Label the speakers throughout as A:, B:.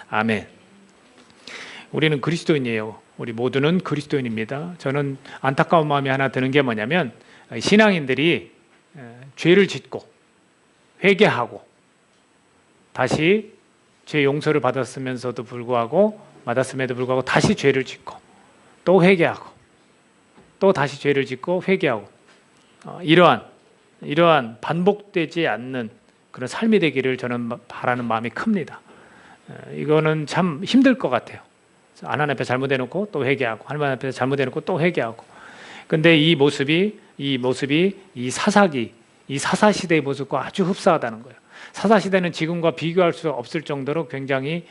A: 아멘. 우리는 그리스도인이에요. 우리 모두는 그리스도인입니다. 저는 안타까운 마음이 하나 드는 게 뭐냐면 신앙인들이 죄를 짓고 회개하고 다시 죄 용서를 받았음에도 불구하고 다시 죄를 짓고 또 회개하고 또 다시 죄를 짓고 회개하고 이러한 반복되지 않는 그런 삶이 되기를 저는 바라는 마음이 큽니다. 이거는 참 힘들 것 같아요. 하나님 앞에 잘못해놓고 또 회개하고 하나님 앞에 잘못해놓고 또 회개하고. 근데 이 모습이 이 사사시대의 모습과 아주 흡사하다는 거예요. 사사시대는 지금과 비교할 수 없을 정도로 굉장히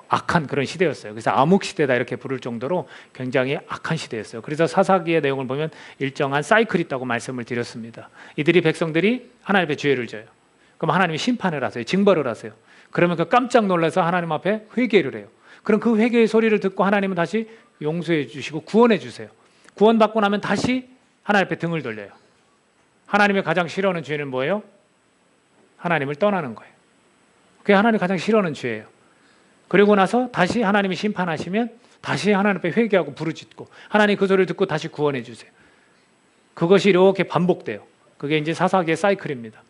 A: 악한 그런 시대였어요. 그래서 암흑시대다 이렇게 부를 정도로 굉장히 악한 시대였어요. 그래서 사사기의 내용을 보면 일정한 사이클이 있다고 말씀을 드렸습니다. 이들이 백성들이 하나님 앞에 죄를 져요. 그럼 하나님이 심판을 하세요. 징벌을 하세요. 그러면 그 깜짝 놀라서 하나님 앞에 회개를 해요. 그럼 그 회개의 소리를 듣고 하나님은 다시 용서해 주시고 구원해 주세요. 구원받고 나면 다시 하나님 앞에 등을 돌려요. 하나님이 가장 싫어하는 죄는 뭐예요? 하나님을 떠나는 거예요. 그게 하나님이 가장 싫어하는 죄예요. 그리고 나서 다시 하나님이 심판하시면 다시 하나님 앞에 회개하고 부르짖고 하나님 그 소리를 듣고 다시 구원해 주세요. 그것이 이렇게 반복돼요. 그게 이제 사사기의 사이클입니다.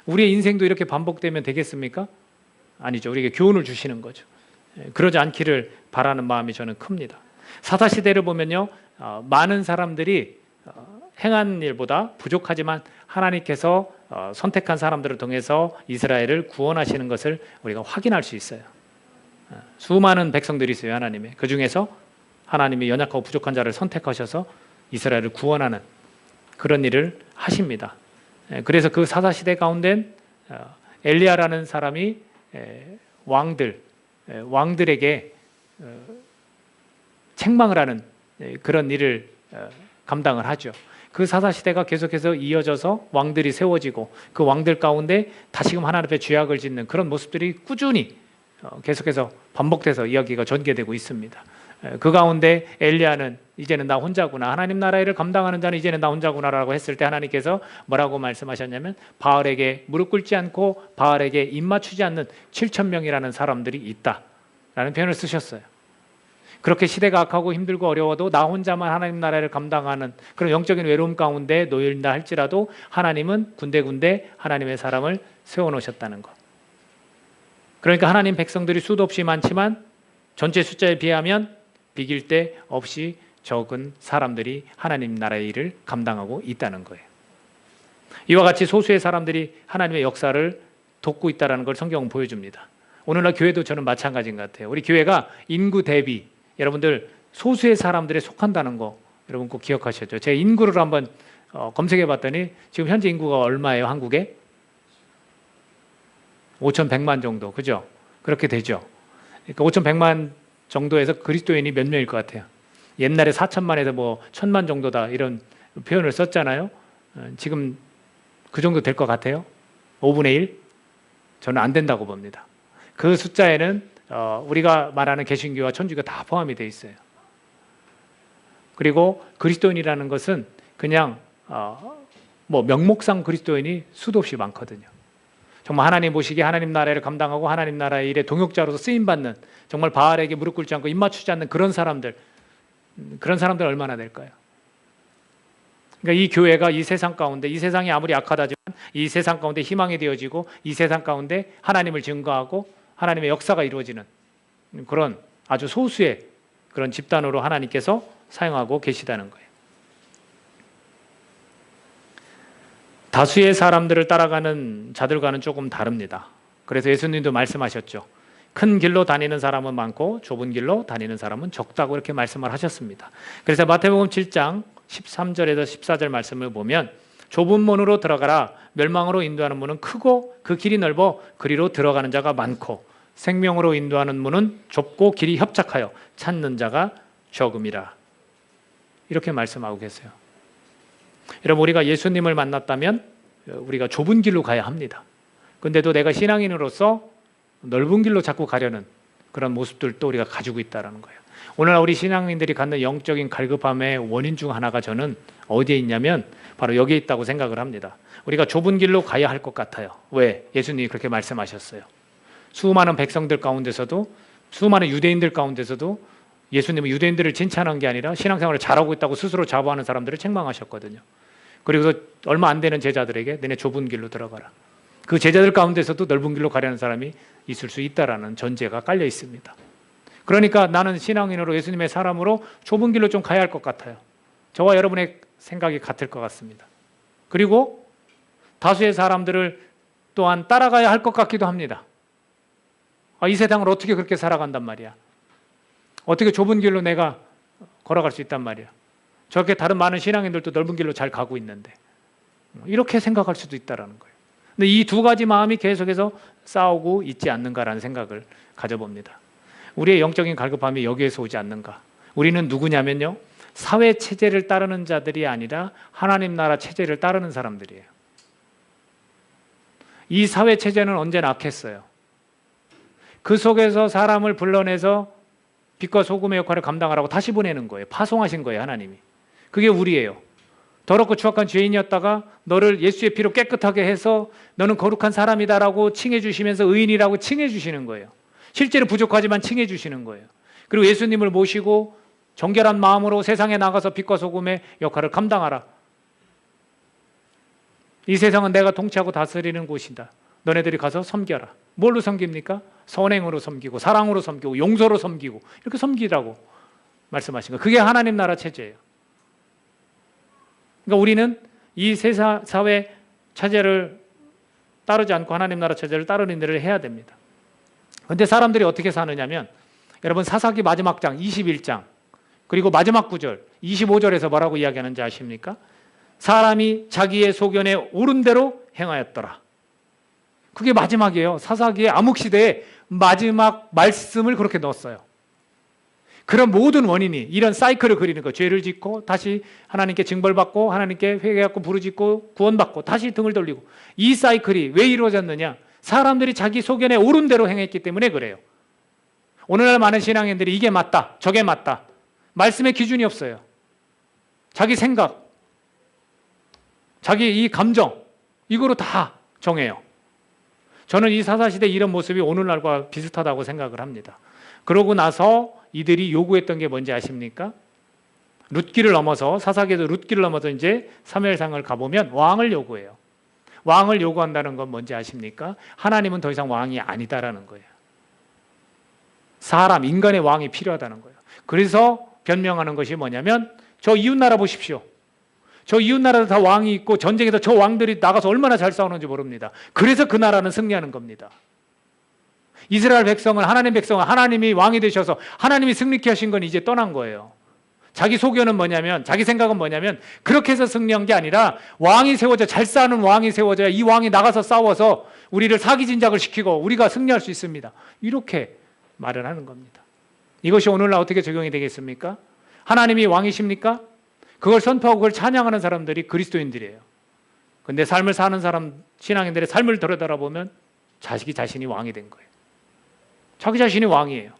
A: 우리의 인생도 이렇게 반복되면 되겠습니까? 아니죠. 우리에게 교훈을 주시는 거죠. 그러지 않기를 바라는 마음이 저는 큽니다. 사사시대를 보면요, 많은 사람들이 행한 일보다 부족하지만 하나님께서 선택한 사람들을 통해서 이스라엘을 구원하시는 것을 우리가 확인할 수 있어요. 수많은 백성들이 있어요. 하나님의 그 중에서 하나님이 연약하고 부족한 자를 선택하셔서 이스라엘을 구원하는 그런 일을 하십니다. 그래서 그 사사시대 가운데 엘리야라는 사람이 왕들에게 책망을 하는 그런 일을 감당을 하죠. 그 사사시대가 계속해서 이어져서 왕들이 세워지고 그 왕들 가운데 다시금 하나님 앞에 죄악을 짓는 그런 모습들이 꾸준히 계속해서 반복돼서 이야기가 전개되고 있습니다. 그 가운데 엘리야는 이제는 나 혼자구나, 하나님 나라의 일을 감당하는 자는 이제는 나 혼자구나라고 했을 때 하나님께서 뭐라고 말씀하셨냐면 바알에게 무릎 꿇지 않고 바알에게 입 맞추지 않는 7,000명이라는 사람들이 있다라는 표현을 쓰셨어요. 그렇게 시대가 악하고 힘들고 어려워도 나 혼자만 하나님 나라를 감당하는 그런 영적인 외로움 가운데 놓인다 할지라도 하나님은 군데군데 하나님의 사람을 세워놓으셨다는 것. 그러니까 하나님 백성들이 수도 없이 많지만 전체 숫자에 비하면 비길 데 없이 적은 사람들이 하나님 나라의 일을 감당하고 있다는 거예요. 이와 같이 소수의 사람들이 하나님의 역사를 돕고 있다는 걸 성경은 보여줍니다. 오늘날 교회도 저는 마찬가지인 것 같아요. 우리 교회가 인구 대비 여러분들 소수의 사람들에 속한다는 거 여러분 꼭 기억하셔야죠. 제가 인구를 한번 검색해 봤더니 지금 현재 인구가 얼마예요? 한국에? 5,100만 정도. 그죠? 그렇게 되죠. 그러니까 5,100만 정도에서 그리스도인이 몇 명일 것 같아요? 옛날에 4천만에서 뭐 1,000만 정도다 이런 표현을 썼잖아요. 지금 그 정도 될 것 같아요? 5분의 1? 저는 안 된다고 봅니다. 그 숫자에는 우리가 말하는 개신교와 천주교가 다 포함이 되어 있어요. 그리고 그리스도인이라는 것은 그냥 뭐 명목상 그리스도인이 수도 없이 많거든요. 정말 하나님 보시기에 하나님 나라를 감당하고 하나님 나라의 일에 동역자로서 쓰임받는 정말 바알에게 무릎 꿇지 않고 입 맞추지 않는 그런 사람들 얼마나 될까요? 그러니까 이 교회가 이 세상 가운데 이 세상이 아무리 악하다지만 이 세상 가운데 희망이 되어지고 이 세상 가운데 하나님을 증거하고 하나님의 역사가 이루어지는 그런 아주 소수의 그런 집단으로 하나님께서 사용하고 계시다는 거예요. 다수의 사람들을 따라가는 자들과는 조금 다릅니다. 그래서 예수님도 말씀하셨죠. 큰 길로 다니는 사람은 많고 좁은 길로 다니는 사람은 적다고 이렇게 말씀을 하셨습니다. 그래서 마태복음 7장 13절에서 14절 말씀을 보면 좁은 문으로 들어가라. 멸망으로 인도하는 문은 크고 그 길이 넓어 그리로 들어가는 자가 많고 생명으로 인도하는 문은 좁고 길이 협착하여 찾는 자가 적음이라. 이렇게 말씀하고 계세요. 여러분 우리가 예수님을 만났다면 우리가 좁은 길로 가야 합니다. 근데도 내가 신앙인으로서 넓은 길로 자꾸 가려는 그런 모습들도 우리가 가지고 있다는 거예요. 오늘날 우리 신앙인들이 갖는 영적인 갈급함의 원인 중 하나가 저는 어디에 있냐면 바로 여기에 있다고 생각을 합니다. 우리가 좁은 길로 가야 할 것 같아요. 왜? 예수님이 그렇게 말씀하셨어요. 수많은 백성들 가운데서도, 수많은 유대인들 가운데서도 예수님은 유대인들을 칭찬한 게 아니라 신앙생활을 잘하고 있다고 스스로 자부하는 사람들을 책망하셨거든요. 그리고 얼마 안 되는 제자들에게 너네 좁은 길로 들어가라. 그 제자들 가운데서도 넓은 길로 가려는 사람이 있을 수 있다라는 전제가 깔려 있습니다. 그러니까 나는 신앙인으로, 예수님의 사람으로 좁은 길로 좀 가야 할 것 같아요. 저와 여러분의 생각이 같을 것 같습니다. 그리고 다수의 사람들을 또한 따라가야 할 것 같기도 합니다. 이 세상을 어떻게 그렇게 살아간단 말이야. 어떻게 좁은 길로 내가 걸어갈 수 있단 말이야. 저렇게 다른 많은 신앙인들도 넓은 길로 잘 가고 있는데, 이렇게 생각할 수도 있다는 거예요. 근데 이 두 가지 마음이 계속해서 싸우고 있지 않는가라는 생각을 가져봅니다. 우리의 영적인 갈급함이 여기에서 오지 않는가. 우리는 누구냐면요, 사회 체제를 따르는 자들이 아니라 하나님 나라 체제를 따르는 사람들이에요. 이 사회 체제는 언제나 악했어요. 그 속에서 사람을 불러내서 빛과 소금의 역할을 감당하라고 다시 보내는 거예요. 파송하신 거예요, 하나님이. 그게 우리예요. 더럽고 추악한 죄인이었다가 너를 예수의 피로 깨끗하게 해서 너는 거룩한 사람이다라고 칭해 주시면서 의인이라고 칭해 주시는 거예요. 실제로 부족하지만 칭해 주시는 거예요. 그리고 예수님을 모시고 정결한 마음으로 세상에 나가서 빛과 소금의 역할을 감당하라. 이 세상은 내가 통치하고 다스리는 곳이다. 너네들이 가서 섬겨라. 뭘로 섬깁니까? 선행으로 섬기고, 사랑으로 섬기고, 용서로 섬기고, 이렇게 섬기라고 말씀하신 거예요. 그게 하나님 나라 체제예요. 그러니까 우리는 이 사회 체제를 따르지 않고 하나님 나라 체제를 따르는 일을 해야 됩니다. 그런데 사람들이 어떻게 사느냐면, 여러분 사사기 마지막 장 21장 그리고 마지막 구절 25절에서 뭐라고 이야기하는지 아십니까? 사람이 자기의 소견에 옳은 대로 행하였더라. 그게 마지막이에요. 사사기의 암흑시대의 마지막 말씀을 그렇게 넣었어요. 그런 모든 원인이 이런 사이클을 그리는 거예요. 죄를 짓고 다시 하나님께 징벌받고 하나님께 회개하고 부르짖고 구원받고 다시 등을 돌리고, 이 사이클이 왜 이루어졌느냐? 사람들이 자기 소견에 옳은 대로 행했기 때문에 그래요. 오늘날 많은 신앙인들이 이게 맞다, 저게 맞다, 말씀의 기준이 없어요. 자기 생각, 자기 이 감정, 이거로 다 정해요. 저는 이 사사시대 이런 모습이 오늘날과 비슷하다고 생각을 합니다. 그러고 나서 이들이 요구했던 게 뭔지 아십니까? 룻기를 넘어서, 사사기에서 룻기를 넘어서 이제 사무엘상을 가보면 왕을 요구해요. 왕을 요구한다는 건 뭔지 아십니까? 하나님은 더 이상 왕이 아니다라는 거예요. 사람, 인간의 왕이 필요하다는 거예요. 그래서 변명하는 것이 뭐냐면, 저 이웃나라 보십시오. 저 이웃나라도 다 왕이 있고 전쟁에서 저 왕들이 나가서 얼마나 잘 싸우는지 모릅니다. 그래서 그 나라는 승리하는 겁니다. 이스라엘 백성은, 하나님 백성은 하나님이 왕이 되셔서 하나님이 승리케 하신 건 이제 떠난 거예요. 자기 소견은 뭐냐면, 자기 생각은 뭐냐면, 그렇게 해서 승리한 게 아니라 왕이 세워져, 잘 싸우는 왕이 세워져야 이 왕이 나가서 싸워서 우리를 사기진작을 시키고 우리가 승리할 수 있습니다. 이렇게 말을 하는 겁니다. 이것이 오늘날 어떻게 적용이 되겠습니까? 하나님이 왕이십니까? 그걸 선포하고 그걸 찬양하는 사람들이 그리스도인들이에요. 근데 삶을 사는 사람, 신앙인들의 삶을 들여다보면 자신이 왕이 된 거예요. 자기 자신이 왕이에요.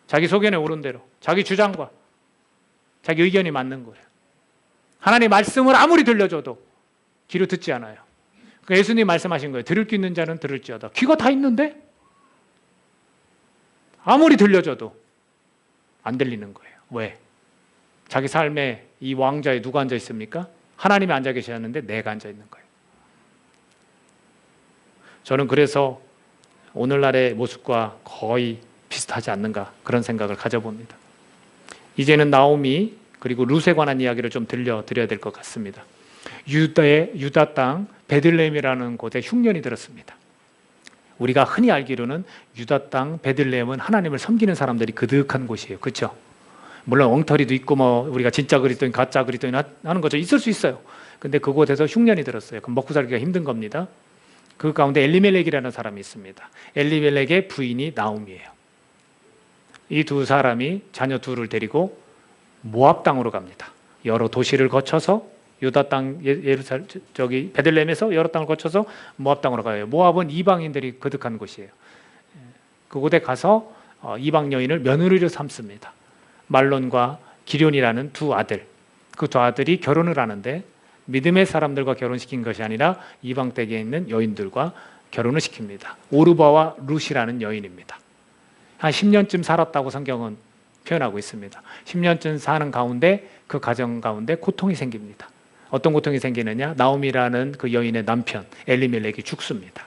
A: 자기 소견에 옳은 대로, 자기 주장과 자기 의견이 맞는 거예요. 하나님 말씀을 아무리 들려줘도 귀로 듣지 않아요. 그러니까 예수님이 말씀하신 거예요. 들을 귀 있는 자는 들을지어다. 귀가 다 있는데 아무리 들려줘도 안 들리는 거예요. 왜? 자기 삶에 이 왕좌에 누가 앉아 있습니까? 하나님이 앉아 계셨는데 내가 앉아 있는 거예요. 저는 그래서 오늘날의 모습과 거의 비슷하지 않는가, 그런 생각을 가져봅니다. 이제는 나오미 그리고 룻에 관한 이야기를 좀 들려드려야 될 것 같습니다. 유다 땅 베들레헴이라는 곳에 흉년이 들었습니다. 우리가 흔히 알기로는 유다 땅 베들레헴은 하나님을 섬기는 사람들이 그득한 곳이에요. 그렇죠? 물론 엉터리도 있고 우리가 진짜 그리스도인 가짜 그리스도인 하는 거죠. 있을 수 있어요. 근데 그곳에서 흉년이 들었어요. 그럼 먹고 살기가 힘든 겁니다. 그 가운데 엘리멜렉이라는 사람이 있습니다. 엘리멜렉의 부인이 나오미예요. 이 두 사람이 자녀 둘을 데리고 모압 땅으로 갑니다. 여러 도시를 거쳐서 유다 땅, 베들레헴에서 여러 땅을 거쳐서 모압 땅으로 가요. 모압은 이방인들이 거듭한 곳이에요. 그곳에 가서 이방 여인을 며느리로 삼습니다. 말론과 기럧이라는 두 아들, 그 두 아들이 결혼을 하는데 믿음의 사람들과 결혼시킨 것이 아니라 이방 댁에 있는 여인들과 결혼을 시킵니다. 오르바와 룻이라는 여인입니다. 한 10년쯤 살았다고 성경은 표현하고 있습니다. 10년쯤 사는 가운데 그 가정 가운데 고통이 생깁니다. 어떤 고통이 생기느냐? 나오미라는 그 여인의 남편 엘리멜렉이 죽습니다.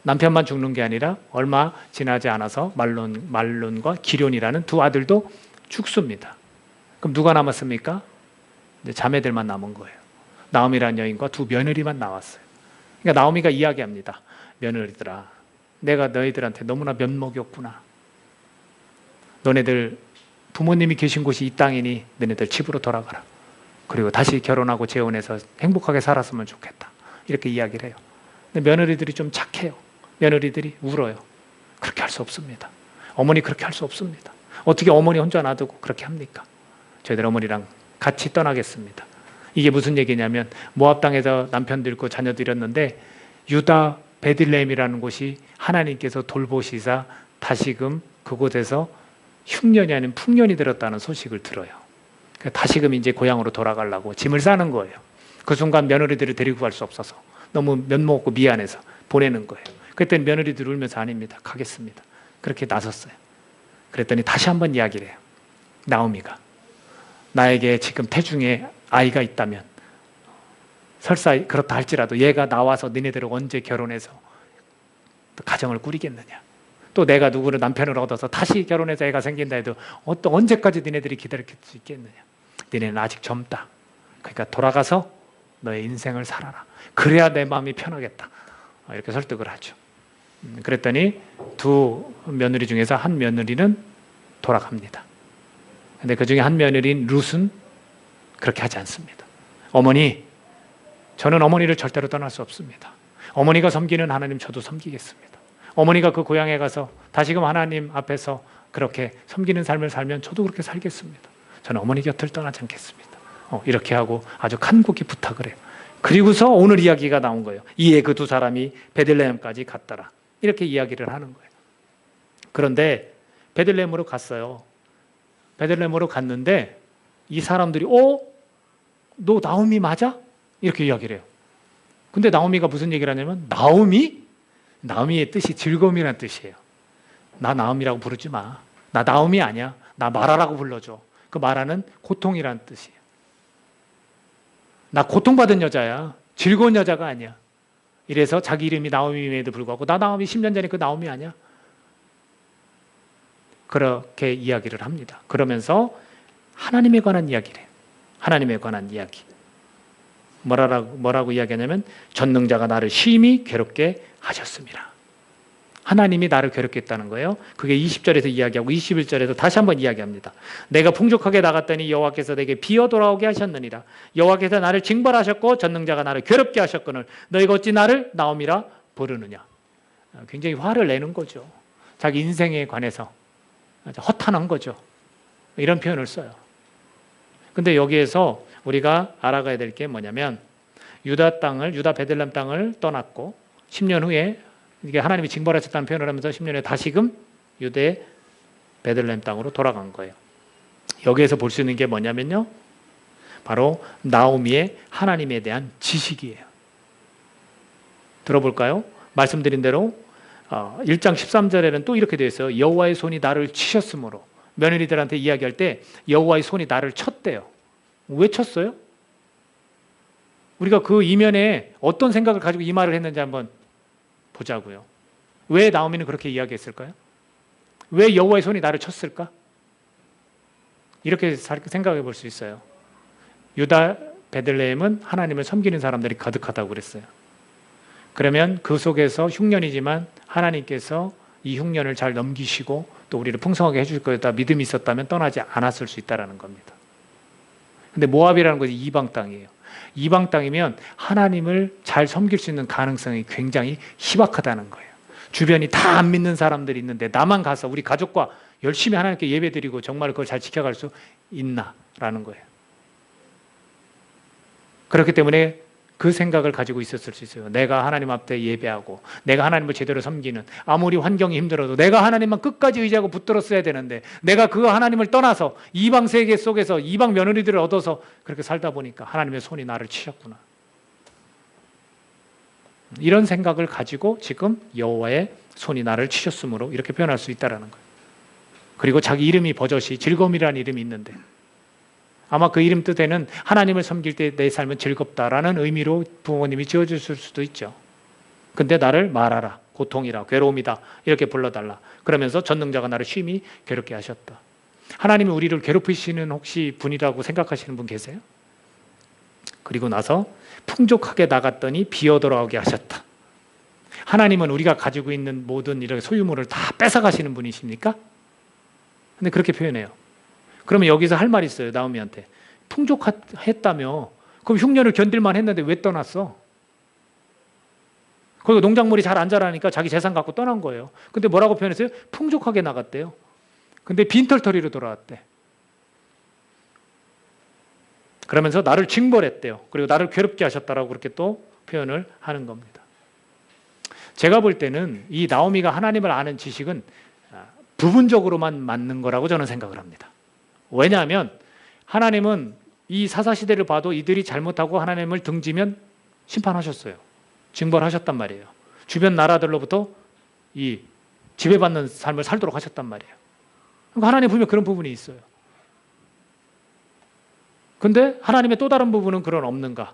A: 남편만 죽는 게 아니라 얼마 지나지 않아서 말론과 기럯이라는 두 아들도 죽습니다. 그럼 누가 남았습니까? 이제 자매들만 남은 거예요. 나오미라는 여인과 두 며느리만 나왔어요. 그러니까 나오미가 이야기합니다. 며느리들아, 내가 너희들한테 너무나 면목이 없구나. 너네들 부모님이 계신 곳이 이 땅이니 너네들 집으로 돌아가라. 그리고 다시 결혼하고 재혼해서 행복하게 살았으면 좋겠다. 이렇게 이야기를 해요. 근데 며느리들이 좀 착해요. 며느리들이 울어요. 그렇게 할 수 없습니다. 어머니 그렇게 할 수 없습니다. 어떻게 어머니 혼자 놔두고 그렇게 합니까? 저희들 어머니랑 같이 떠나겠습니다. 이게 무슨 얘기냐면 모압 땅에서 남편도 잃고 자녀도 잃었는데 유다 베들레헴이라는 곳이 하나님께서 돌보시사 다시금 그곳에서 흉년이 아닌 풍년이 들었다는 소식을 들어요. 다시금 이제 고향으로 돌아가려고 짐을 싸는 거예요. 그 순간 며느리들을 데리고 갈 수 없어서 너무 면목 없고 미안해서 보내는 거예요. 그랬더니 며느리들 울면서 아닙니다. 가겠습니다. 그렇게 나섰어요. 그랬더니 다시 한번 이야기를 해요. 나오미가 나에게 지금 태중에 아이가 있다면 설사 그렇다 할지라도 얘가 나와서 너네들을 언제 결혼해서 가정을 꾸리겠느냐. 또 내가 누구를 남편을 얻어서 다시 결혼해서 애가 생긴다 해도 언제까지 너네들이 기다릴 수 있겠느냐. 너네는 아직 젊다. 그러니까 돌아가서 너의 인생을 살아라. 그래야 내 마음이 편하겠다. 이렇게 설득을 하죠. 그랬더니 두 며느리 중에서 한 며느리는 돌아갑니다. 근데 그 중에 한 며느리인 룻은 그렇게 하지 않습니다. 어머니, 저는 어머니를 절대로 떠날 수 없습니다. 어머니가 섬기는 하나님 저도 섬기겠습니다. 어머니가 그 고향에 가서 다시금 하나님 앞에서 그렇게 섬기는 삶을 살면 저도 그렇게 살겠습니다. 저는 어머니 곁을 떠나지 않겠습니다. 이렇게 하고 아주 간곡히 부탁을 해요. 그리고서 오늘 이야기가 나온 거예요. 이에 그 두 사람이 베들레헴까지 갔더라. 이렇게 이야기를 하는 거예요. 그런데 베들레헴으로 갔어요. 베들레헴으로 갔는데 이 사람들이 너 나오미 맞아? 이렇게 이야기를 해요. 근데 나오미가 무슨 얘기를 하냐면 나오미? 나오미의 뜻이 즐거움이라는 뜻이에요. 나 나오미라고 부르지 마. 나 나오미 아니야. 나 마라라고 불러줘. 그 마라는 고통이라는 뜻이에요. 나 고통받은 여자야. 즐거운 여자가 아니야. 이래서 자기 이름이 나오미임에도 불구하고 나 나오미 10년 전에 그 나오미 아니야. 그렇게 이야기를 합니다. 그러면서 하나님에 관한 이야기를 해요. 하나님에 관한 이야기. 뭐라고 이야기하냐면 전능자가 나를 심히 괴롭게 하셨습니다. 하나님이 나를 괴롭게 했다는 거예요. 그게 20절에서 이야기하고 21절에서 다시 한번 이야기합니다. 내가 풍족하게 나갔더니 여호와께서 내게 비어 돌아오게 하셨느니라. 여호와께서 나를 징벌하셨고 전능자가 나를 괴롭게 하셨거늘 너희가 어찌 나를 나오미라 부르느냐. 굉장히 화를 내는 거죠. 자기 인생에 관해서 허탄한 거죠. 이런 표현을 써요. 근데 여기에서 우리가 알아가야 될 게 뭐냐면 유다 베들레헴 땅을 떠났고 10년 후에 이게 하나님이 징벌하셨다는 표현을 하면서 10년 후에 다시금 유대 베들레헴 땅으로 돌아간 거예요. 여기에서 볼 수 있는 게 뭐냐면요. 바로 나오미의 하나님에 대한 지식이에요. 들어볼까요? 말씀드린 대로 1장 13절에는 또 이렇게 되어 있어요. 여호와의 손이 나를 치셨으므로. 며느리들한테 이야기할 때 여호와의 손이 나를 쳤대요. 왜 쳤어요? 우리가 그 이면에 어떤 생각을 가지고 이 말을 했는지 한번 보자고요. 왜 나오미는 그렇게 이야기했을까요? 왜 여호와의 손이 나를 쳤을까? 이렇게 생각해 볼 수 있어요. 유다 베들레헴은 하나님을 섬기는 사람들이 가득하다고 그랬어요. 그러면 그 속에서 흉년이지만 하나님께서 이 흉년을 잘 넘기시고 또 우리를 풍성하게 해줄 거다 믿음이 있었다면 떠나지 않았을 수 있다는 겁니다. 근데 모압이라는 것이 이방 땅이에요. 이방 땅이면 하나님을 잘 섬길 수 있는 가능성이 굉장히 희박하다는 거예요. 주변이 다 안 믿는 사람들이 있는데 나만 가서 우리 가족과 열심히 하나님께 예배드리고 정말 그걸 잘 지켜갈 수 있나라는 거예요. 그렇기 때문에 그 생각을 가지고 있었을 수 있어요. 내가 하나님 앞에 예배하고 내가 하나님을 제대로 섬기는 아무리 환경이 힘들어도 내가 하나님만 끝까지 의지하고 붙들었어야 되는데 내가 그 하나님을 떠나서 이방 세계 속에서 이방 며느리들을 얻어서 그렇게 살다 보니까 하나님의 손이 나를 치셨구나. 이런 생각을 가지고 지금 여호와의 손이 나를 치셨으므로 이렇게 표현할 수 있다는 거예요. 그리고 자기 이름이 버젓이 즐거움이라는 이름이 있는데 아마 그 이름 뜻에는 하나님을 섬길 때 내 삶은 즐겁다라는 의미로 부모님이 지어주실 수도 있죠. 근데 나를 말하라, 고통이라, 괴로움이다 이렇게 불러달라. 그러면서 전능자가 나를 쉼이 괴롭게 하셨다. 하나님이 우리를 괴롭히시는 혹시 분이라고 생각하시는 분 계세요? 그리고 나서 풍족하게 나갔더니 비어 돌아오게 하셨다. 하나님은 우리가 가지고 있는 모든 이런 소유물을 다 뺏어가시는 분이십니까? 근데 그렇게 표현해요. 그러면 여기서 할 말이 있어요. 나오미한테. 풍족했다며 그럼 흉년을 견딜만 했는데 왜 떠났어? 그리고 농작물이 잘 안 자라니까 자기 재산 갖고 떠난 거예요. 근데 뭐라고 표현했어요? 풍족하게 나갔대요. 근데 빈털터리로 돌아왔대. 그러면서 나를 징벌했대요. 그리고 나를 괴롭게 하셨다라고 그렇게 또 표현을 하는 겁니다. 제가 볼 때는 이 나오미가 하나님을 아는 지식은 부분적으로만 맞는 거라고 저는 생각을 합니다. 왜냐하면 하나님은 이 사사시대를 봐도 이들이 잘못하고 하나님을 등지면 심판하셨어요. 징벌하셨단 말이에요. 주변 나라들로부터 이 지배받는 삶을 살도록 하셨단 말이에요. 그러니까 하나님 분명 그런 부분이 있어요. 근데 하나님의 또 다른 부분은 그런 없는가?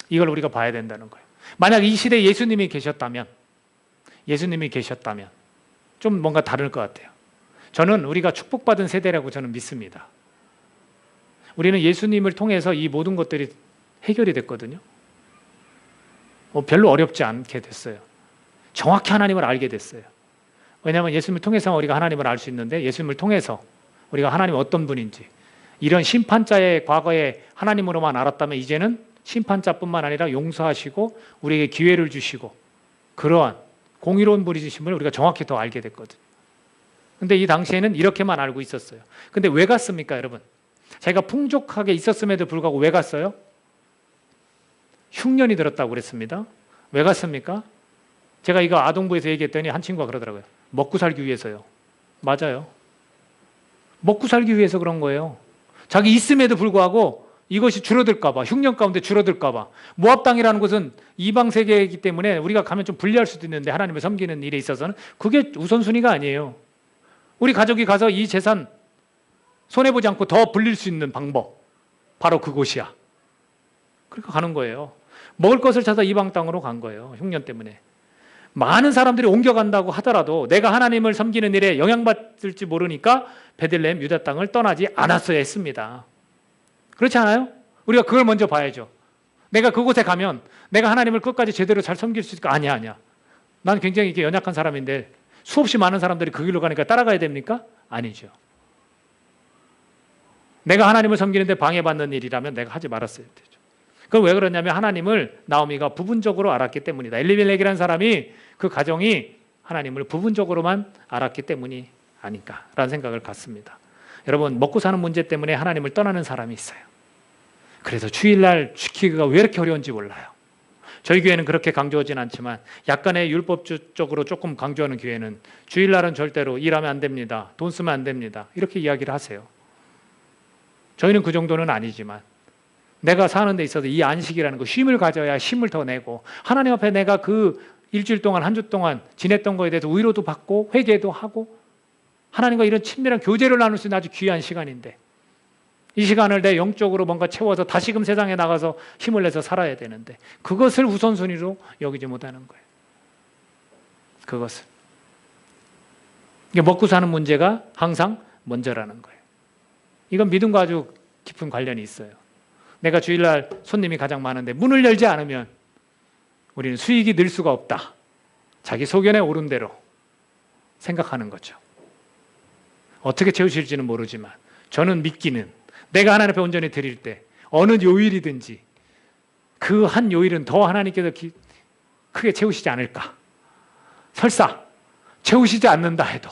A: 이걸 우리가 봐야 된다는 거예요. 만약 이 시대에 예수님이 계셨다면 좀 뭔가 다를 것 같아요. 저는 우리가 축복받은 세대라고 저는 믿습니다. 우리는 예수님을 통해서 이 모든 것들이 해결이 됐거든요. 별로 어렵지 않게 됐어요. 정확히 하나님을 알게 됐어요. 왜냐하면 예수님을 통해서 우리가 하나님을 알 수 있는데 예수님을 통해서 우리가 하나님이 어떤 분인지 이런 심판자의 과거에 하나님으로만 알았다면 이제는 심판자뿐만 아니라 용서하시고 우리에게 기회를 주시고 그러한 공의로운 분이심을 우리가 정확히 더 알게 됐거든요. 근데 이 당시에는 이렇게만 알고 있었어요. 근데 왜 갔습니까, 여러분? 자기가 풍족하게 있었음에도 불구하고 왜 갔어요? 흉년이 들었다고 그랬습니다. 왜 갔습니까? 제가 이거 아동부에서 얘기했더니 한 친구가 그러더라고요. 먹고 살기 위해서요. 맞아요. 먹고 살기 위해서 그런 거예요. 자기 있음에도 불구하고 이것이 줄어들까 봐, 흉년 가운데 줄어들까 봐. 모압 땅이라는 곳은 이방 세계이기 때문에 우리가 가면 좀 불리할 수도 있는데 하나님을 섬기는 일에 있어서는 그게 우선순위가 아니에요. 우리 가족이 가서 이 재산 손해보지 않고 더 불릴 수 있는 방법, 바로 그곳이야. 그러니까 가는 거예요. 먹을 것을 찾아 이방 땅으로 간 거예요. 흉년 때문에. 많은 사람들이 옮겨간다고 하더라도 내가 하나님을 섬기는 일에 영향받을지 모르니까 베들레헴 유다 땅을 떠나지 않았어야 했습니다. 그렇지 않아요? 우리가 그걸 먼저 봐야죠. 내가 그곳에 가면 내가 하나님을 끝까지 제대로 잘 섬길 수 있을까? 아니야. 난 굉장히 이렇게 연약한 사람인데 수없이 많은 사람들이 그 길로 가니까 따라가야 됩니까? 아니죠. 내가 하나님을 섬기는데 방해받는 일이라면 내가 하지 말았어야 되죠. 그건 왜 그러냐면 하나님을 나오미가 부분적으로 알았기 때문이다. 엘리멜렉이라는 사람이 그 가정이 하나님을 부분적으로만 알았기 때문이 아닐까라는 생각을 갖습니다. 여러분, 먹고 사는 문제 때문에 하나님을 떠나는 사람이 있어요. 그래서 주일날 지키기가 왜 이렇게 어려운지 몰라요. 저희 교회는 그렇게 강조하진 않지만 약간의 율법적으로 조금 강조하는 교회는 주일날은 절대로 일하면 안 됩니다. 돈 쓰면 안 됩니다. 이렇게 이야기를 하세요. 저희는 그 정도는 아니지만 내가 사는 데 있어서 이 안식이라는 거 쉼을 가져야 힘을 더 내고 하나님 앞에 내가 그 일주일 동안 한 주 동안 지냈던 거에 대해서 위로도 받고 회개도 하고 하나님과 이런 친밀한 교제를 나눌 수 있는 아주 귀한 시간인데 이 시간을 내 영적으로 뭔가 채워서 다시금 세상에 나가서 힘을 내서 살아야 되는데 그것을 우선순위로 여기지 못하는 거예요. 그것을. 먹고 사는 문제가 항상 먼저라는 거예요. 이건 믿음과 아주 깊은 관련이 있어요. 내가 주일날 손님이 가장 많은데 문을 열지 않으면 우리는 수익이 늘 수가 없다. 자기 소견에 오른 대로 생각하는 거죠. 어떻게 채우실지는 모르지만 저는 믿기는 내가 하나님 앞에 온전히 드릴 때 어느 요일이든지 그 한 요일은 더 하나님께서 크게 채우시지 않을까. 설사 채우시지 않는다 해도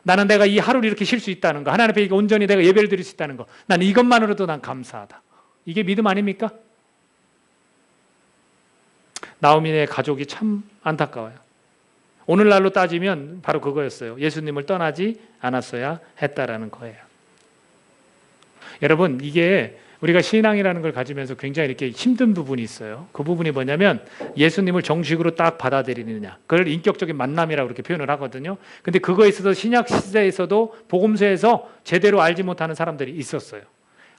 A: 나는 내가 이 하루를 이렇게 쉴 수 있다는 거, 하나님 앞에 온전히 내가 예배를 드릴 수 있다는 거, 난 이것만으로도 난 감사하다. 이게 믿음 아닙니까? 나오미의 가족이 참 안타까워요. 오늘날로 따지면 바로 그거였어요. 예수님을 떠나지 않았어야 했다라는 거예요. 여러분, 이게 우리가 신앙이라는 걸 가지면서 굉장히 이렇게 힘든 부분이 있어요. 그 부분이 뭐냐면 예수님을 정식으로 딱 받아들이느냐. 그걸 인격적인 만남이라고 그렇게 표현을 하거든요. 근데 그거에 있어서 신약 시대에서도 복음서에서 제대로 알지 못하는 사람들이 있었어요.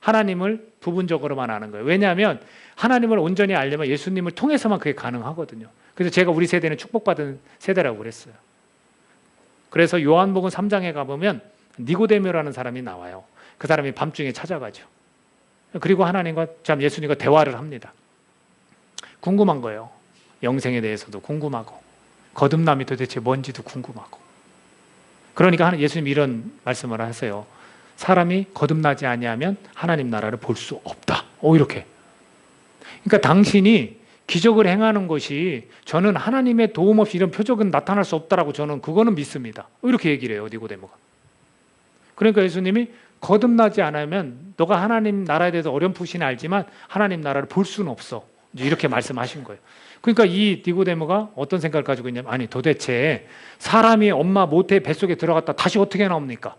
A: 하나님을 부분적으로만 아는 거예요. 왜냐하면 하나님을 온전히 알려면 예수님을 통해서만 그게 가능하거든요. 그래서 제가 우리 세대는 축복받은 세대라고 그랬어요. 그래서 요한복음 3장에 가보면 니고데모라는 사람이 나와요. 그 사람이 밤중에 찾아가죠. 그리고 하나님과 참 예수님과 대화를 합니다. 궁금한 거예요. 영생에 대해서도 궁금하고 거듭남이 도대체 뭔지도 궁금하고. 그러니까 예수님이 이런 말씀을 하세요. 사람이 거듭나지 아니하면 하나님 나라를 볼 수 없다. 이렇게. 그러니까 당신이 기적을 행하는 것이 저는 하나님의 도움 없이 이런 표적은 나타날 수 없다라고 저는 그거는 믿습니다. 이렇게 얘기를 해요. 니고데모가. 그러니까 예수님이 거듭나지 않으면 너가 하나님 나라에 대해서 어렴풋이는 알지만 하나님 나라를 볼 수는 없어. 이렇게 말씀하신 거예요. 그러니까 이 니고데모가 어떤 생각을 가지고 있냐면 아니 도대체 사람이 엄마 모태의 뱃속에 들어갔다 다시 어떻게 나옵니까?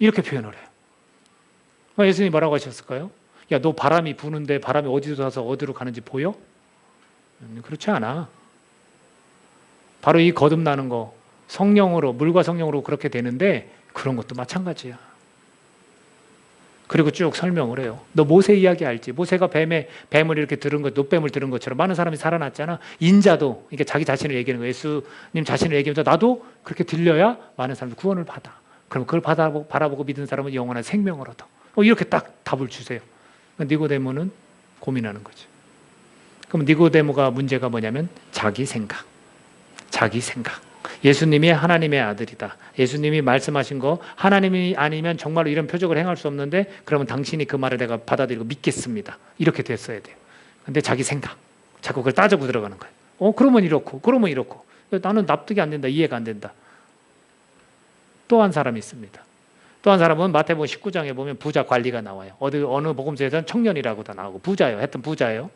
A: 이렇게 표현을 해요. 예수님이 뭐라고 하셨을까요? 야, 너 바람이 부는데 바람이 어디서 와서 어디로 가는지 보여? 그렇지 않아. 바로 이 거듭나는 거 성령으로 물과 성령으로 그렇게 되는데 그런 것도 마찬가지야. 그리고 쭉 설명을 해요. 너 모세 이야기 알지? 모세가 뱀을 이렇게 들은 것, 노뱀을 들은 것처럼 많은 사람이 살아났잖아. 인자도, 그러니까 자기 자신을 얘기하는 거예요. 예수님 자신을 얘기하면서 나도 그렇게 들려야 많은 사람들이 구원을 받아. 그럼 그걸 바라보고 믿는 사람은 영원한 생명을 얻어. 이렇게 딱 답을 주세요. 니고데모는 고민하는 거죠. 그럼 니고데모가 문제가 뭐냐면 자기 생각. 예수님이 하나님의 아들이다. 예수님이 말씀하신 거 하나님이 아니면 정말로 이런 표적을 행할 수 없는데 그러면 당신이 그 말을 내가 받아들이고 믿겠습니다. 이렇게 됐어야 돼요. 근데 자기 생각. 자꾸 그걸 따지고 들어가는 거예요. 그러면 이렇고 그러면 이렇고. 나는 납득이 안 된다. 이해가 안 된다. 또 한 사람이 있습니다. 또 한 사람은 마태복음 19장에 보면 부자 관리가 나와요. 어느 복음서에서는 청년이라고 다 나오고 부자예요. 하여튼 부자예요.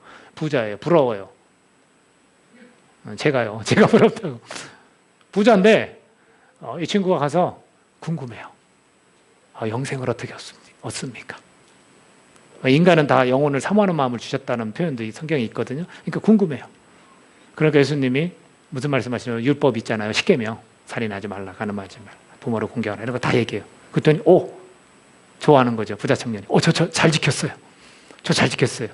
A: 부러워요. 제가 부럽다고. 부자인데 이 친구가 가서 궁금해요. 영생을 어떻게 얻습니까? 인간은 다 영혼을 사모하는 마음을 주셨다는 표현도 성경에 있거든요. 그러니까 궁금해요. 그러니까 예수님이 무슨 말씀하시냐면 율법 있잖아요. 십계명. 살인하지 말라, 간음하지 말라, 부모를 공경하라 이런 거 다 얘기해요. 그랬더니 좋아하는 거죠. 부자 청년이. 저 잘 지켰어요. 저 잘 지켰어요.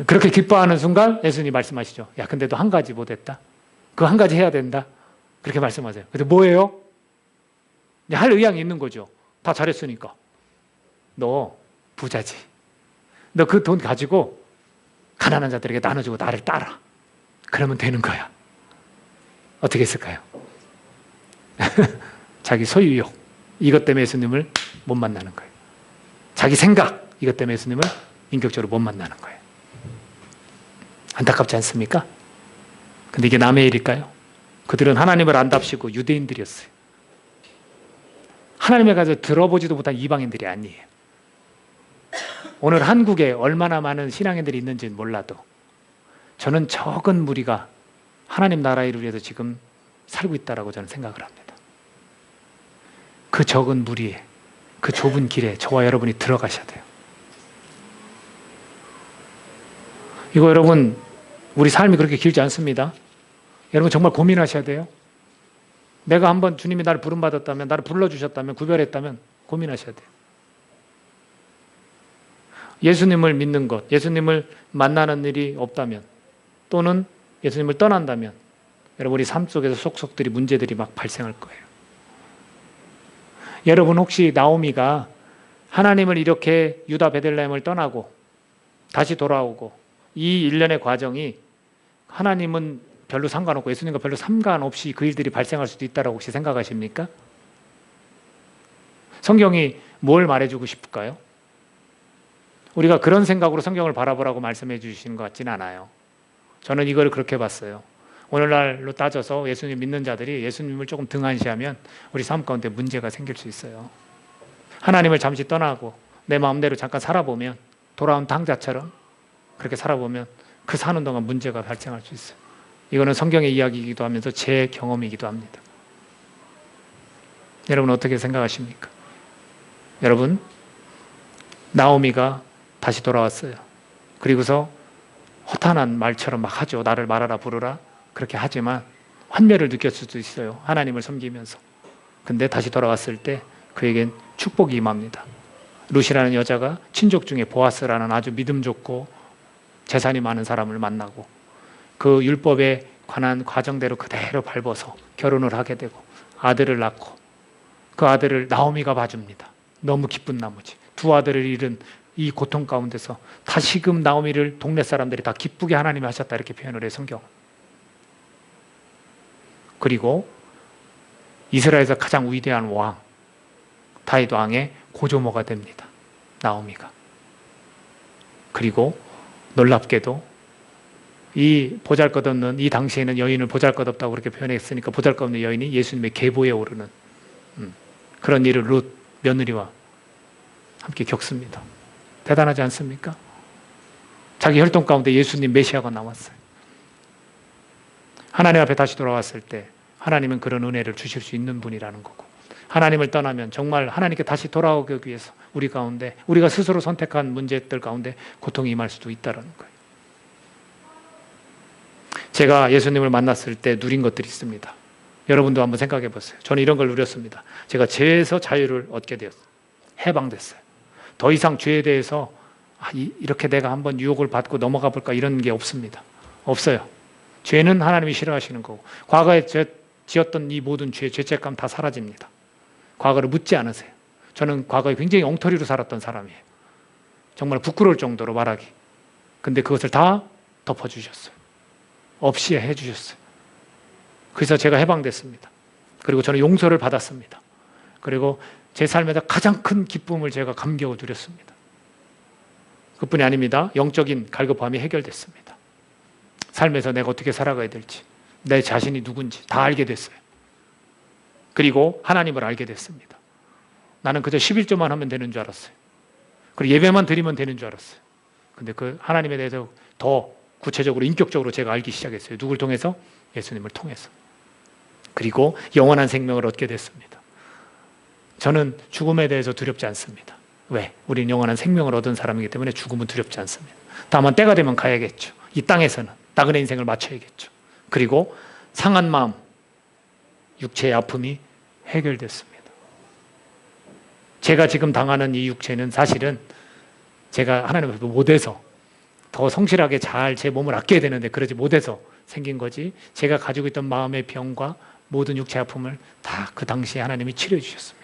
A: 그렇게 기뻐하는 순간 예수님이 말씀하시죠. 야, 근데 너 한 가지 못했다. 그 한 가지 해야 된다. 그렇게 말씀하세요. 근데 뭐예요? 할 의향이 있는 거죠. 다 잘했으니까. 너 부자지. 너 그 돈 가지고 가난한 자들에게 나눠주고 나를 따라. 그러면 되는 거야. 어떻게 했을까요? 자기 소유욕. 이것 때문에 예수님을 못 만나는 거예요. 자기 생각. 이것 때문에 예수님을 인격적으로 못 만나는 거예요. 안타깝지 않습니까? 근데 이게 남의 일일까요? 그들은 하나님을 안답시고 유대인들이었어요. 하나님에 가서 들어보지도 못한 이방인들이 아니에요. 오늘 한국에 얼마나 많은 신앙인들이 있는지는 몰라도 저는 적은 무리가 하나님 나라를 위해서 지금 살고 있다고 저는 생각을 합니다. 그 적은 무리에, 그 좁은 길에 저와 여러분이 들어가셔야 돼요. 이거 여러분, 우리 삶이 그렇게 길지 않습니다. 여러분 정말 고민하셔야 돼요. 내가 한번 주님이 나를 부름받았다면, 나를 불러주셨다면, 구별했다면 고민하셔야 돼요. 예수님을 믿는 것, 예수님을 만나는 일이 없다면, 또는 예수님을 떠난다면 여러분 우리 삶 속에서 속속들이 문제들이 막 발생할 거예요. 여러분 혹시 나오미가 하나님을 이렇게 유다 베들레헴을 떠나고 다시 돌아오고 이 일련의 과정이 하나님은 별로 상관없고 예수님과 별로 상관없이 그 일들이 발생할 수도 있다고 혹시 생각하십니까? 성경이 뭘 말해주고 싶을까요? 우리가 그런 생각으로 성경을 바라보라고 말씀해 주시는 것 같지는 않아요. 저는 이걸 그렇게 봤어요. 오늘날로 따져서 예수님 믿는 자들이 예수님을 조금 등한시하면 우리 삶 가운데 문제가 생길 수 있어요. 하나님을 잠시 떠나고 내 마음대로 잠깐 살아보면 돌아온 탕자처럼 그렇게 살아보면 그 사는 동안 문제가 발생할 수 있어요. 이거는 성경의 이야기이기도 하면서 제 경험이기도 합니다. 여러분 어떻게 생각하십니까? 여러분 나오미가 다시 돌아왔어요. 그리고서 허탄한 말처럼 막 하죠. 나를 말하라 부르라 그렇게 하지만 환멸을 느꼈을 수도 있어요. 하나님을 섬기면서. 근데 다시 돌아왔을 때 그에겐 축복이 임합니다. 룻이라는 여자가 친족 중에 보아스라는 아주 믿음 좋고 재산이 많은 사람을 만나고 그 율법에 관한 과정대로 그대로 밟아서 결혼을 하게 되고 아들을 낳고 그 아들을 나오미가 봐줍니다. 너무 기쁜 나머지 두 아들을 잃은 이 고통 가운데서 다시금 나오미를 동네 사람들이 다 기쁘게 하나님이 하셨다 이렇게 표현을 해요. 성경. 그리고 이스라엘에서 가장 위대한 왕 다윗 왕의 고조모가 됩니다. 나오미가. 그리고 놀랍게도 이 보잘것없는 이 당시에는 여인을 보잘것없다고 그렇게 표현했으니까 보잘것없는 여인이 예수님의 계보에 오르는 그런 일을 룻 며느리와 함께 겪습니다. 대단하지 않습니까? 자기 혈통 가운데 예수님 메시아가 나왔어요. 하나님 앞에 다시 돌아왔을 때 하나님은 그런 은혜를 주실 수 있는 분이라는 거고 하나님을 떠나면 정말 하나님께 다시 돌아오기 위해서 우리 가운데 우리가 스스로 선택한 문제들 가운데 고통이 임할 수도 있다는 거예요. 제가 예수님을 만났을 때 누린 것들이 있습니다. 여러분도 한번 생각해 보세요. 저는 이런 걸 누렸습니다. 제가 죄에서 자유를 얻게 되었어요. 해방됐어요. 더 이상 죄에 대해서 이렇게 내가 한번 유혹을 받고 넘어가 볼까 이런 게 없습니다. 없어요. 죄는 하나님이 싫어하시는 거고 과거에 지었던 이 모든 죄책감 다 사라집니다. 과거를 묻지 않으세요. 저는 과거에 굉장히 엉터리로 살았던 사람이에요. 정말 부끄러울 정도로 말하기. 근데 그것을 다 덮어주셨어요. 없이 해주셨어요. 그래서 제가 해방됐습니다. 그리고 저는 용서를 받았습니다. 그리고 제 삶에서 가장 큰 기쁨을 제가 감격을 누렸습니다. 그뿐이 아닙니다. 영적인 갈급함이 해결됐습니다. 삶에서 내가 어떻게 살아가야 될지, 내 자신이 누군지 다 알게 됐어요. 그리고 하나님을 알게 됐습니다. 나는 그저 11조만 하면 되는 줄 알았어요. 그리고 예배만 드리면 되는 줄 알았어요. 근데 그 하나님에 대해서 더 구체적으로 인격적으로 제가 알기 시작했어요. 누굴 통해서? 예수님을 통해서. 그리고 영원한 생명을 얻게 됐습니다. 저는 죽음에 대해서 두렵지 않습니다. 왜? 우리는 영원한 생명을 얻은 사람이기 때문에 죽음은 두렵지 않습니다. 다만 때가 되면 가야겠죠. 이 땅에서는 나그네 인생을 마쳐야겠죠. 그리고 상한 마음, 육체의 아픔이 해결됐습니다. 제가 지금 당하는 이 육체는 사실은 제가 하나님 앞에 못해서 더 성실하게 잘 제 몸을 아껴야 되는데 그러지 못해서 생긴 거지 제가 가지고 있던 마음의 병과 모든 육체 아픔을 다 그 당시에 하나님이 치료해 주셨습니다.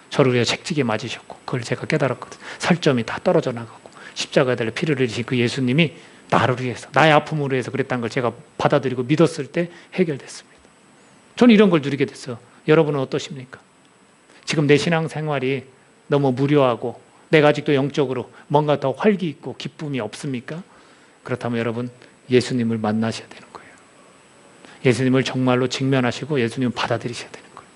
A: 저를 위해 책찍이 맞으셨고 그걸 제가 깨달았거든요. 살점이 다 떨어져 나가고 십자가에 달려 피를 흘리신 그 예수님이 나를 위해서 나의 아픔으로 해서 그랬다는 걸 제가 받아들이고 믿었을 때 해결됐습니다. 저는 이런 걸 누리게 됐어요. 여러분은 어떠십니까? 지금 내 신앙생활이 너무 무료하고 내가 아직도 영적으로 뭔가 더 활기 있고 기쁨이 없습니까? 그렇다면 여러분 예수님을 만나셔야 되는 거예요. 예수님을 정말로 직면하시고 예수님을 받아들이셔야 되는 거예요.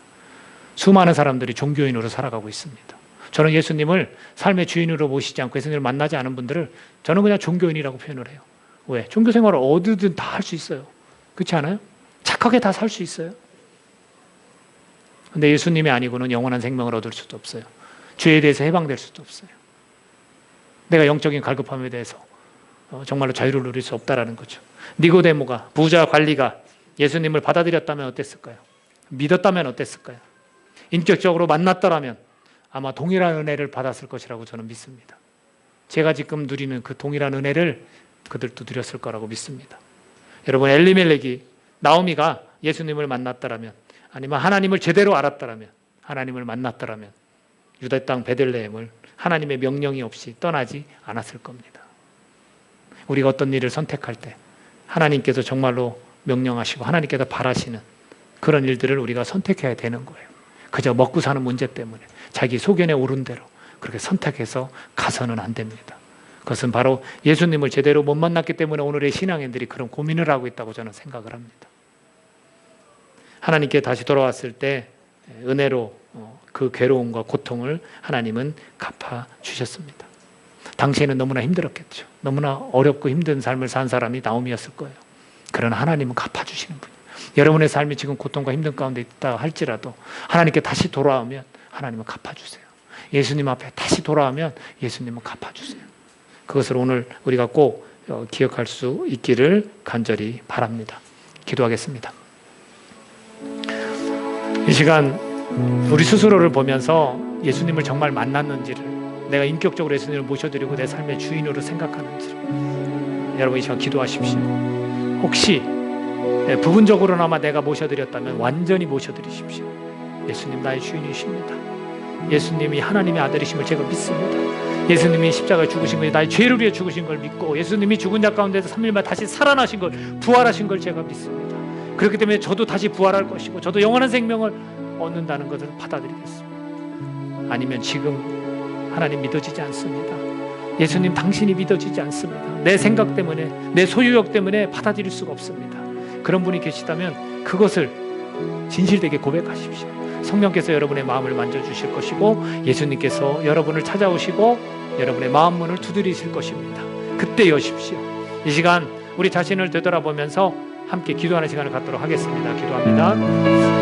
A: 수많은 사람들이 종교인으로 살아가고 있습니다. 저는 예수님을 삶의 주인으로 모시지 않고 예수님을 만나지 않은 분들을 저는 그냥 종교인이라고 표현을 해요. 왜? 종교 생활을 어디든 다 할 수 있어요. 그렇지 않아요? 착하게 다 살 수 있어요. 근데 예수님이 아니고는 영원한 생명을 얻을 수도 없어요. 죄에 대해서 해방될 수도 없어요. 내가 영적인 갈급함에 대해서 정말로 자유를 누릴 수 없다라는 거죠. 니고데모가 부자 관리가 예수님을 받아들였다면 어땠을까요? 믿었다면 어땠을까요? 인격적으로 만났더라면 아마 동일한 은혜를 받았을 것이라고 저는 믿습니다. 제가 지금 누리는 그 동일한 은혜를 그들도 누렸을 거라고 믿습니다. 여러분 엘리멜렉이 나오미가 예수님을 만났더라면 아니면 하나님을 제대로 알았더라면 하나님을 만났더라면 유다 땅 베들레헴을 하나님의 명령이 없이 떠나지 않았을 겁니다. 우리가 어떤 일을 선택할 때 하나님께서 정말로 명령하시고 하나님께서 바라시는 그런 일들을 우리가 선택해야 되는 거예요. 그저 먹고 사는 문제 때문에 자기 소견에 오른 대로 그렇게 선택해서 가서는 안 됩니다. 그것은 바로 예수님을 제대로 못 만났기 때문에 오늘의 신앙인들이 그런 고민을 하고 있다고 저는 생각을 합니다. 하나님께 다시 돌아왔을 때 은혜로 그 괴로움과 고통을 하나님은 갚아주셨습니다. 당시에는 너무나 힘들었겠죠. 너무나 어렵고 힘든 삶을 산 사람이 나오미였을 거예요. 그러나 하나님은 갚아주시는 분이에요. 여러분의 삶이 지금 고통과 힘든 가운데 있다 할지라도 하나님께 다시 돌아오면 하나님은 갚아주세요. 예수님 앞에 다시 돌아오면 예수님은 갚아주세요. 그것을 오늘 우리가 꼭 기억할 수 있기를 간절히 바랍니다. 기도하겠습니다. 이 시간 우리 스스로를 보면서 예수님을 정말 만났는지를, 내가 인격적으로 예수님을 모셔드리고 내 삶의 주인으로 생각하는지를 여러분 이 시간 기도하십시오. 혹시 부분적으로나마 내가 모셔드렸다면 완전히 모셔드리십시오. 예수님 나의 주인이십니다. 예수님이 하나님의 아들이심을 제가 믿습니다. 예수님이 십자가에 죽으신 것이 나의 죄를 위해 죽으신 걸 믿고 예수님이 죽은 자 가운데서 3일 만에 다시 살아나신 걸, 부활하신 걸 제가 믿습니다. 그렇기 때문에 저도 다시 부활할 것이고 저도 영원한 생명을 얻는다는 것을 받아들이겠습니다. 아니면 지금 하나님 믿어지지 않습니다. 예수님 당신이 믿어지지 않습니다. 내 생각 때문에, 내 소유욕 때문에 받아들일 수가 없습니다. 그런 분이 계시다면 그것을 진실되게 고백하십시오. 성령께서 여러분의 마음을 만져주실 것이고 예수님께서 여러분을 찾아오시고 여러분의 마음 문을 두드리실 것입니다. 그때 여십시오. 이 시간 우리 자신을 되돌아보면서 함께 기도하는 시간을 갖도록 하겠습니다. 기도합니다.